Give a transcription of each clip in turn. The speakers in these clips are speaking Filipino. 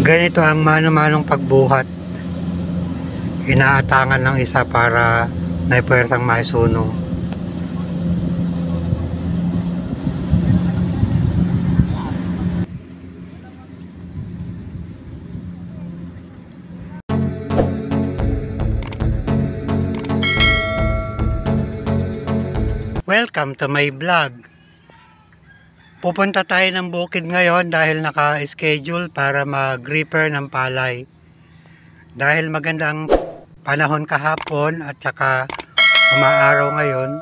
Ganito ang mano-manong pagbuhat. Inaatangan ng isa para may puwersang maisunog. Welcome to my vlog. Pupunta tayo ng bukid ngayon dahil naka-schedule para mag-reaper ng palay. Dahil magandang panahon kahapon at saka umaaraw ngayon,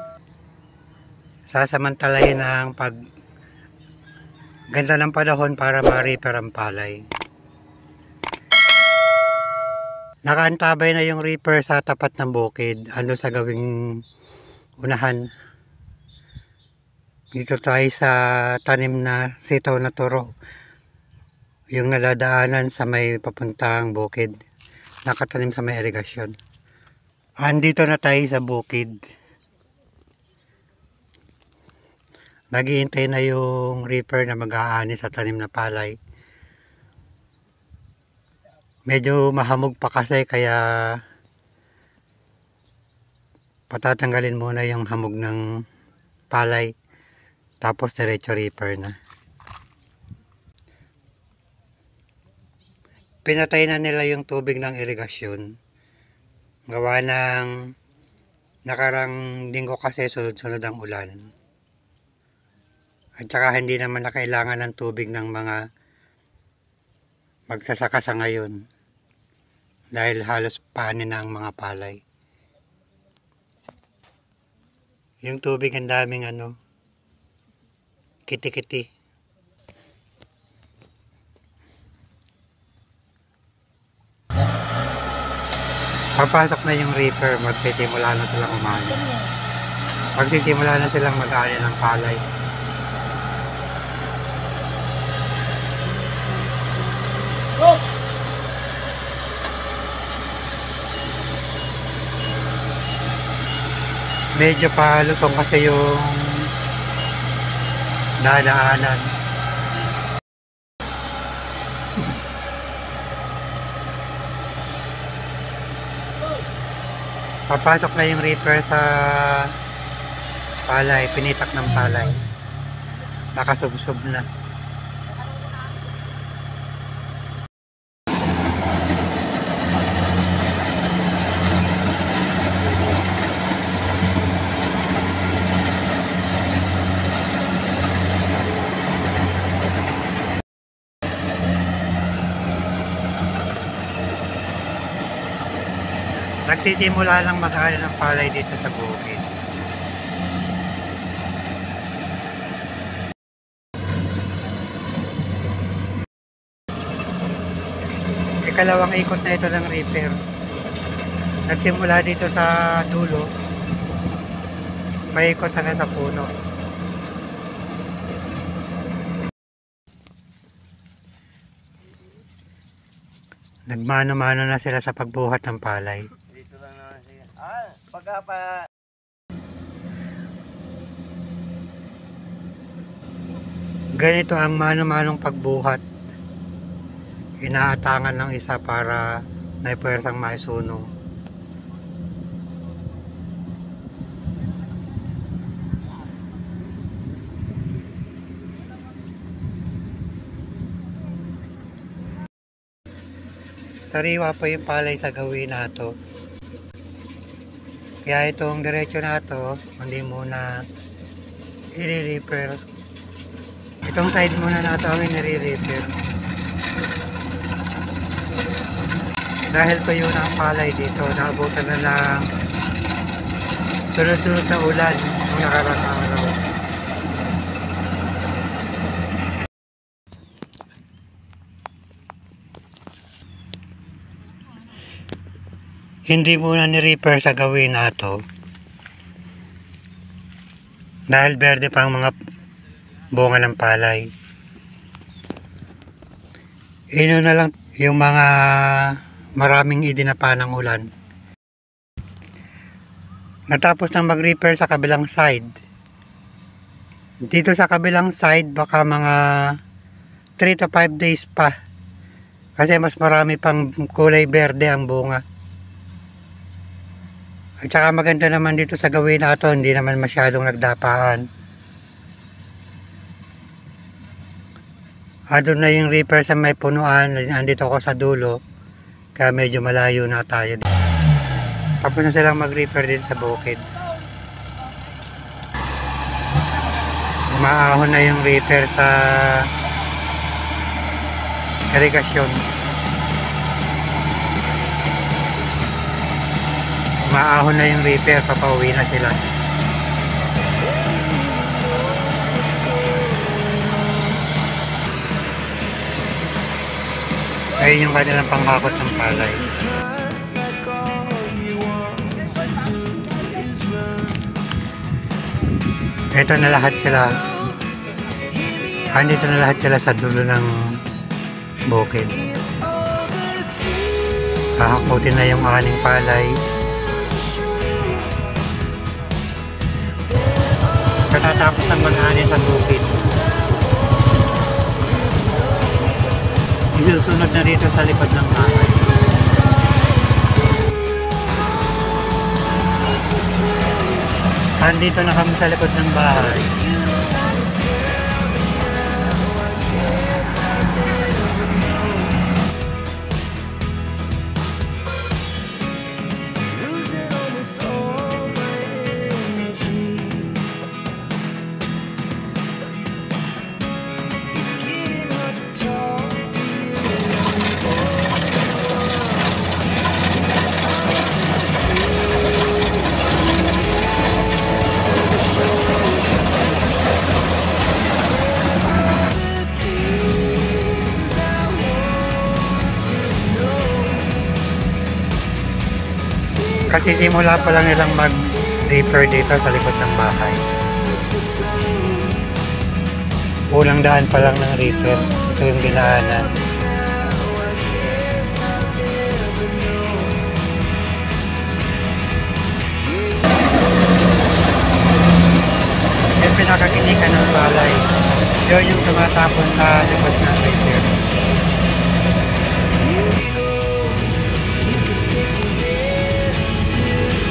sasamantalahin ang ganda ng panahon para ma-reaper ang palay. Nakaantabay na yung reaper sa tapat ng bukid, ando sa gawing unahan. Dito tayo sa tanim na sitaw na turo, yung naladaanan sa may papuntang bukid, nakatanim sa may irigasyon. Andito na tayo sa bukid, maghihintay na yung reaper na mag-aani sa tanim na palay. Medyo mahamog pa kasi, kaya patatanggalin muna yung hamog ng palay, tapos diretso reaper na. Pinatay na nila yung tubig ng irigasyon. Gawa ng nakarang linggo kasi sunod-sunod ang ulan. At saka hindi naman na kailangan ng tubig ng mga magsasaka sa ngayon. Dahil halos panin na ang mga palay. Yung tubig ang daming kiti-kiti. Papasok na yung reaper, magsisimula na silang umani. Magsisimula na silang mag-ani ng palay. Medyo palusong kasi yung dadaanan. Papasok na yung reaper sa palay, pinitak ng palay. Nakasubsob na. Nagsisimula lang mag-ani ng palay dito sa bukid. Ikalawang ikot na ito ng reaper. Nagsimula dito sa dulo, paikot na sa puno. Nagmano-mano na sila sa pagbuhat ng palay. Ganito ang mano-manong pagbuhat. Inaatangan ng isa para may puwersang maisunog. Sariwa pa yung palay sa gawin nato. Kaya itong diretso na to, hindi muna i-reaper. Itong side muna na ito ang i-reaper. Dahil tuyo na ang palay dito, naabutan na ng sunod-sunod na ulan ng nakarang araw. Hindi muna ni-reaper sa gawin nato dahil berde pa ang mga bunga ng palay. Ino na lang yung mga maraming idinapa ng ulan. Natapos nang mag-reaper sa kabilang side. Dito sa kabilang side baka mga 3 to 5 days pa Kasi mas marami pang kulay berde ang bunga. At saka maganda naman dito sa gawin na ito, hindi naman masyadong nagdapaan. Doon na yung reaper sa may punuan, andito ako sa dulo. Kaya medyo malayo na tayo. Tapos na silang mag-reaper din sa bukid. Umaahon na yung reaper sa irigasyon. Umaahon na yung reaper, papauwi na sila. Ayun yung kanilang panghakot ng palay. Ito na lahat sila. Andito na lahat sila sa dulo ng bukid. Hahakutin na yung aning palay. Katatapos ang mag-ani sa bukid. Isusunod na rito sa likod ng bahay. Andito na kami sa likod ng bahay. Kasi simula pa lang nilang mag-reaper dito sa likod ng bahay. Unang daan pa lang ng reaper. Ito yung dinaanan. Yung pinakakinikan ng palay. Yun yung tumatapon sa likod ng reaper.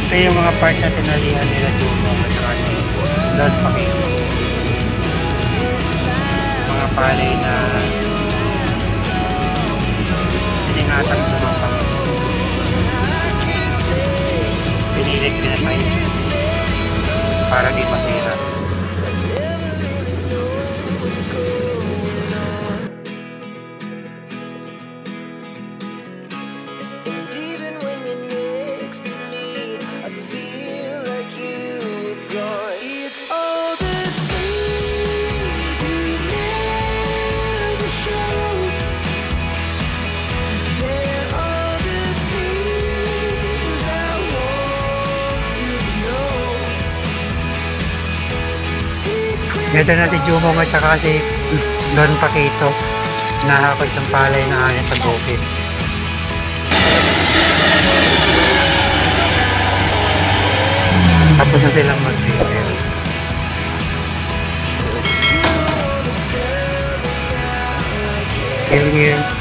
Ito yung mga part na tinalihan nila Jumo at saka doon pakito. Mga palay na siningatang tumapang. Pinilit pinapay para di masira. Ito na si Jumong at saka si Don Paquito. Nahakot ng palay na anin sa bukid. Tapos na silang mag-reaper. Here.